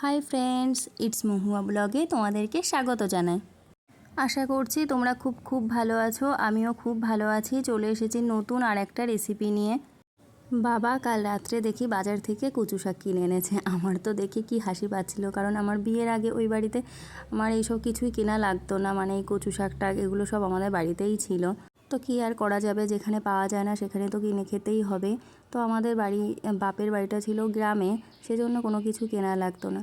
Hi friends it's महुआ ब्लगे তোমাদেরকে স্বাগত জানাই। আশা করছি তোমরা খুব ভালো আছো। আমিও খুব ভালো আছি। চলে এসেছি নতুন আর একটা রেসিপি নিয়ে। বাবা কাল রাত্রে দেখি বাজার থেকে কচু শাক কিনে এনেছে। আমার তো দেখে কি হাসি পাচ্ছিল, কারণ আমার বিয়ের আগে ওই বাড়িতে আমার এইসব কিছুই কেনা লাগতো না। মানে এই কচু শাক টাক এগুলো সব আমাদের বাড়িতেই ছিল। তো কী আর করা যাবে, যেখানে পাওয়া যায় না সেখানে তো কিনে খেতেই হবে। তো আমাদের বাপের বাড়িটা ছিল গ্রামে, সেজন্য কোনো কিছু কেনা লাগতো না।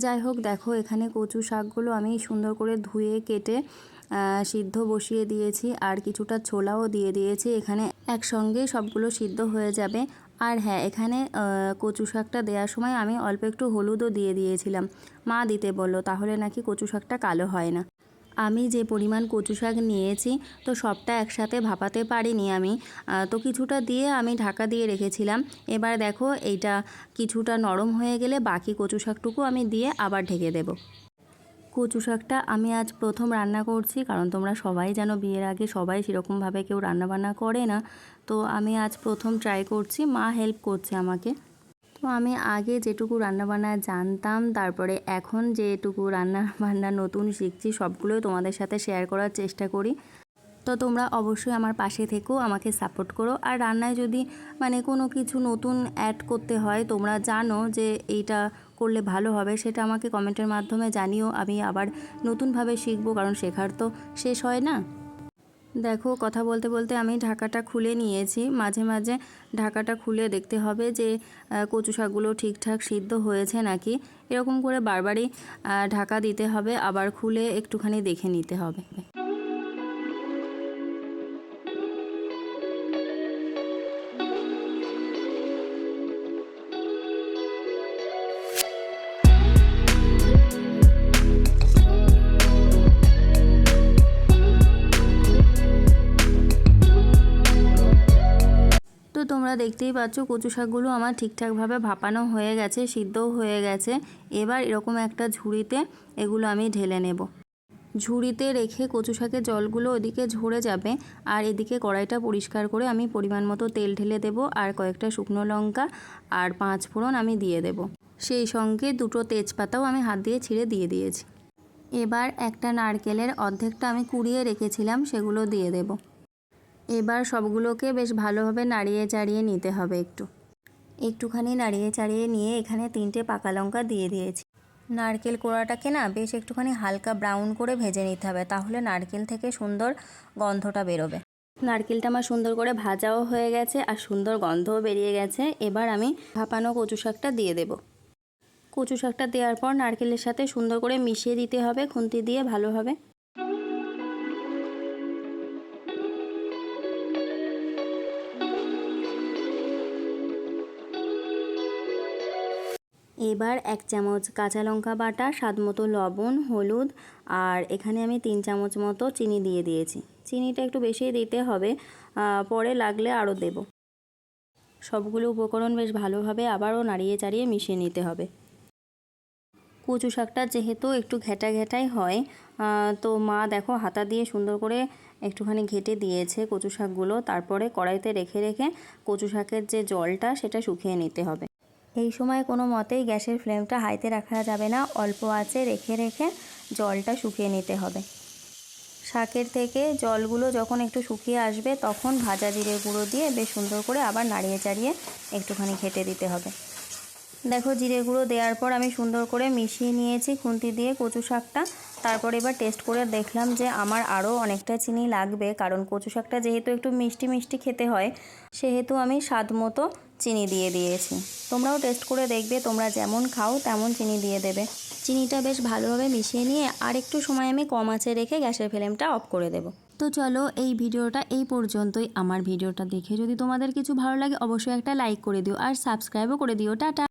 যাই হোক, দেখো এখানে কচু শাকগুলো আমি সুন্দর করে ধুয়ে কেটে সিদ্ধ বসিয়ে দিয়েছি, আর কিছুটা ছোলাও দিয়ে দিয়েছি। এখানে একসঙ্গে সবগুলো সিদ্ধ হয়ে যাবে। আর হ্যাঁ, এখানে কচু শাকটা দেওয়ার সময় আমি অল্প একটু হলুদও দিয়ে দিয়েছিলাম। মা দিতে বললো, তাহলে নাকি কচু শাকটা কালো হয় না। আমি যে পরিমাণ কচু শাক নিয়েছি, তো সবটা একসাথে ভাপাতে পারিনি আমি, তো কিছুটা দিয়ে আমি ঢাকা দিয়ে রেখেছিলাম। এবার দেখো এইটা কিছুটা নরম হয়ে গেলে বাকি কচু শাকটুকু আমি দিয়ে আবার ঢেকে দেব। কচু শাকটা আমি আজ প্রথম রান্না করছি, কারণ তোমরা সবাই জানো বিয়ের আগে সবাই সেরকমভাবে কেউ রান্নাবান্না করে না। তো আমি আজ প্রথম ট্রাই করছি, মা হেল্প করছে আমাকে। তো আমি আগে যেটুকু রান্নাবান্না জানতাম, তারপরে এখন যেটুকু রান্নাবান্না নতুন শিখছি, সবগুলোই তোমাদের সাথে শেয়ার করার চেষ্টা করি। তো তোমরা অবশ্যই আমার পাশে থেকেও আমাকে সাপোর্ট করো। আর রান্নায় যদি মানে কোনো কিছু নতুন অ্যাড করতে হয়, তোমরা জানো যে এইটা করলে ভালো হবে, সেটা আমাকে কমেন্টের মাধ্যমে জানিও। আমি আবার নতুনভাবে শিখবো, কারণ শেখার তো শেষ হয় না। দেখো কথা বলতে বলতে আমি ঢাকাটা খুলে নিয়েছি। মাঝে মাঝে ঢাকাটা খুলে দেখতে হবে যে কচু শাকগুলো ঠিকঠাক সিদ্ধ হয়েছে নাকি। এরকম করে বারবারই ঢাকা দিতে হবে, আবার খুলে একটুখানি দেখে নিতে হবে। তো তোমরা দেখতেই পাচ্ছ কচু শাকগুলো আমার ঠিকঠাকভাবে ভাপানো হয়ে গেছে, সিদ্ধও হয়ে গেছে। এবার এরকম একটা ঝুড়িতে এগুলো আমি ঢেলে নেব। ঝুড়িতে রেখে কচু শাকের জলগুলো ওদিকে ঝরে যাবে, আর এদিকে কড়াইটা পরিষ্কার করে আমি পরিমাণ মতো তেল ঢেলে দেব, আর কয়েকটা শুকনো লঙ্কা আর 5 ফোড়ন আমি দিয়ে দেব। সেই সঙ্গে 2টো তেজপাতাও আমি হাত দিয়ে ছিঁড়ে দিয়ে দিয়েছি। এবার একটা নারকেলের অর্ধেকটা আমি কুড়িয়ে রেখেছিলাম, সেগুলো দিয়ে দেব। এবার সবগুলোকে বেশ ভালোভাবে নাড়িয়ে চাড়িয়ে নিতে হবে। একটুখানি নাড়িয়ে চাড়িয়ে নিয়ে এখানে 3টে পাকা লঙ্কা দিয়ে দিয়েছি। নারকেল কোড়াটাকে না বেশ একটুখানি হালকা ব্রাউন করে ভেজে নিতে হবে, তাহলে নারকেল থেকে সুন্দর গন্ধটা বেরোবে। নারকেলটা আমার সুন্দর করে ভাজাও হয়ে গেছে আর সুন্দর গন্ধও বেরিয়ে গেছে। এবার আমি ভাপানো কচু শাকটা দিয়ে দেব। কচু শাকটা দেওয়ার পর নারকেলের সাথে সুন্দর করে মিশিয়ে দিতে হবে খুন্তি দিয়ে ভালোভাবে। এবার 1 চামচ কাঁচা লঙ্কা বাটা, স্বাদ মতো লবণ, হলুদ, আর এখানে আমি 3 চামচ মতো চিনি দিয়ে দিয়েছি। চিনিটা একটু বেশিই দিতে হবে, পরে লাগলে আরও দেব। সবগুলো উপকরণ বেশ ভালোভাবে আবারও নাড়িয়ে চাড়িয়ে মিশিয়ে নিতে হবে। কচু শাকটা যেহেতু একটু ঘেঁটা ঘেঁটাই হয়, তো মা দেখো হাতা দিয়ে সুন্দর করে একটুখানি ঘেঁটে দিয়েছে কচু শাকগুলো। তারপরে কড়াইতে রেখে রেখে কচু শাকের যে জলটা সেটা শুকিয়ে নিতে হবে। এই সময় কোনো মতেই গ্যাসের ফ্লেমটা হাইতে রাখা যাবে না, অল্প আঁচে রেখে রেখে জলটা শুকিয়ে নিতে হবে। শাকের থেকে জলগুলো যখন একটু শুকিয়ে আসবে, তখন ভাজা জিরে গুঁড়ো দিয়ে বেশ সুন্দর করে আবার নাড়িয়ে চাড়িয়ে একটুখানি ঘেঁটে দিতে হবে। দেখো জিরে গুঁড়ো দেওয়ার পর আমি সুন্দর করে মিশিয়ে নিয়েছি খুন্তি দিয়ে কচু শাকটা। তারপর এবার টেস্ট করে দেখলাম যে আমার আরও অনেকটা চিনি লাগবে, কারণ কচু শাকটা যেহেতু একটু মিষ্টি মিষ্টি খেতে হয়, সেহেতু আমি স্বাদ মতো চিনি দিয়ে দিয়েছি। তোমরাও টেস্ট করে দেখবে, তোমরা যেমন খাও তেমন চিনি দিয়ে দেবে। চিনিটা বেশ ভালোভাবে মিশিয়ে নিয়ে আর একটু সময় আমি কম আঁচে রেখে গ্যাসের ফ্লেমটা অফ করে দেব। তো চলো এই ভিডিওটা এই পর্যন্তই। আমার ভিডিওটা দেখে যদি তোমাদের কিছু ভালো লাগে অবশ্যই একটা লাইক করে দিও, আর সাবস্ক্রাইবও করে দিও। টাটা।